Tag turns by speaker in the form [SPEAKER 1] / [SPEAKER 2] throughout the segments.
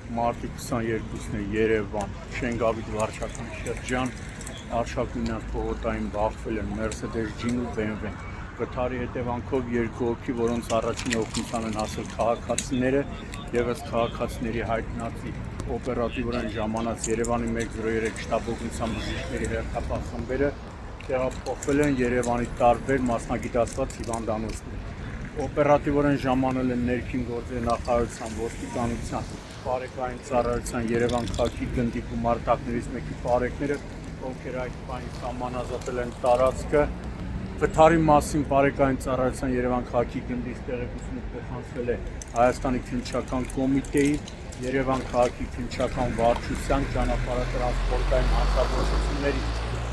[SPEAKER 1] Մարտի 22-ն է Երևան, Շենգավիթ վարչական շրջան, Արշակունյան փողոտային բախվել են Mercedes G-ն ու BMW-ն։ Վթարի հետևանքով երկու հոգի, որոնց առաջին օգնության են հասել քաղաքացիները, ևս քաղաքացիների հայտնածի օպերատիվորեն ժամանած Երևանի 103 շտաբ օգնության բժիշկների հերթապահ խմբերը տեղափոխվել են Երևանի տարբեր մասնագիտացված հիվանդանոցներ։ Օպերատիվորեն ժամանել են ներքին գործերի նախարարության, ոստիկանության, Պարեկային ծառայության Երևան քաղաքի գնդի գումարտակներից մեկի պարեկները, ովքեր այդ պահին սահմանազատել են տարածքը։ Վթարի մասին Պարեկային ծառայության Երևան քաղաքի գնդից տեղեկությունը փոխանցվել է Հայաստանի քննչական կոմիտեի, Երևան քաղաքի քննչական վարչության, ճանապարհատրանսպորտային հանրապետությունների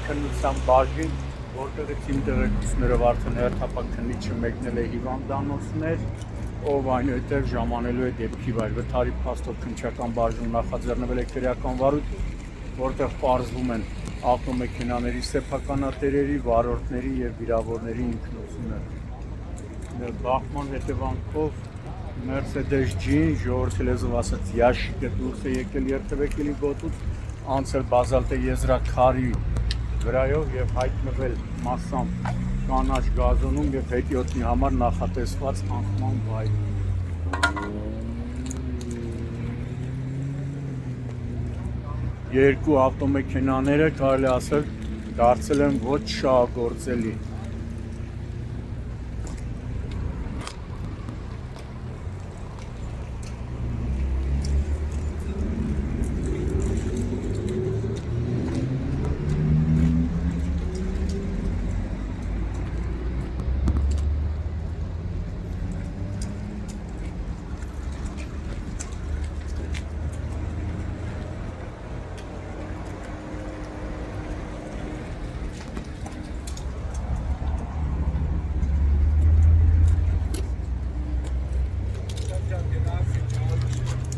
[SPEAKER 1] քննության բաժին, որտեղից իմ տեղեկություններով արդեն հերթապահ քննիչը մեկնել է հիվանդանոցներ, ով այնուհետև ժամանելու է դեպքի վայր։ Վթարի փաստով քննչական բաժնում նախաձեռնվել է քրեական վարույթ, որտեղ պարզվում են ավտոմեքենաների սեփականատերերի, վարորդների եւ վիրավորների ինքնությունը։ Բախման հետևանքով Mercedes G-ն, ժողովրդի լեզվով ասած, ящիկը դուրս է եկել երթևեկելի գոտուց, անցել բազալտե եզրաքարի վրայով եւ հայտնվել մասամբ կանաչ գազոնում եւ հետիոտնի համար նախատեսված անկման վայրում։ Երկու ավտոմեքենաները կարելի ասել դարձել են ոչ շահագործելի։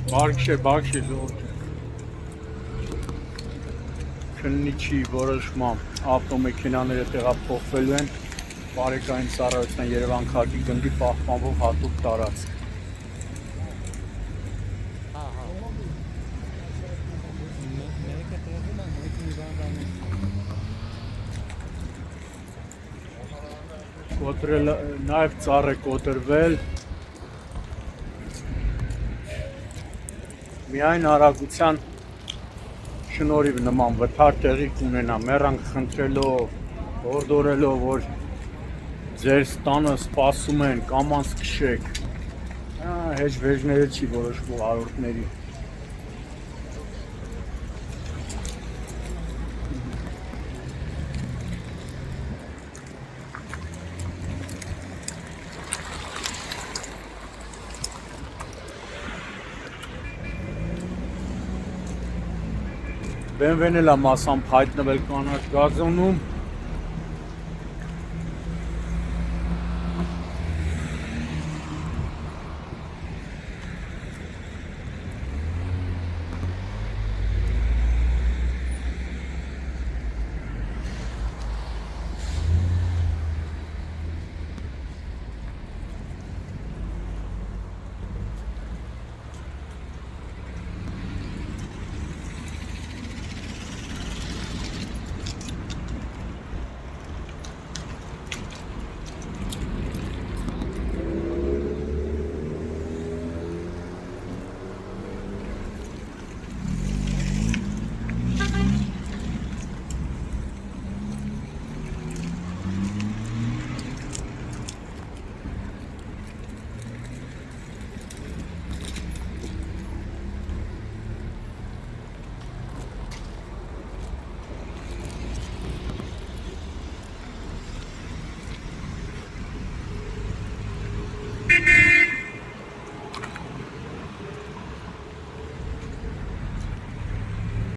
[SPEAKER 1] Բարգշե քննիչի որոշմամբ ավտոմեքենաները տեղափոխվելու են Պարեկային ծառայության Երևան քաղաքի գնդի պահպանվող հատուկ տարածք։ Կոտրել նաև ծառ է կոտրվել։ Միայն արագության շնորհիվ նման վթար տեղի կունենա, մեռանք խնդրելով, հորդորելով, որ ձեր տանը սպասում են, կամանց քշեք, հեչ վեժները չի որոշվող արորդների։ BMW-ն էլ է մասամբ հայտնվել կանաչ գազոնում,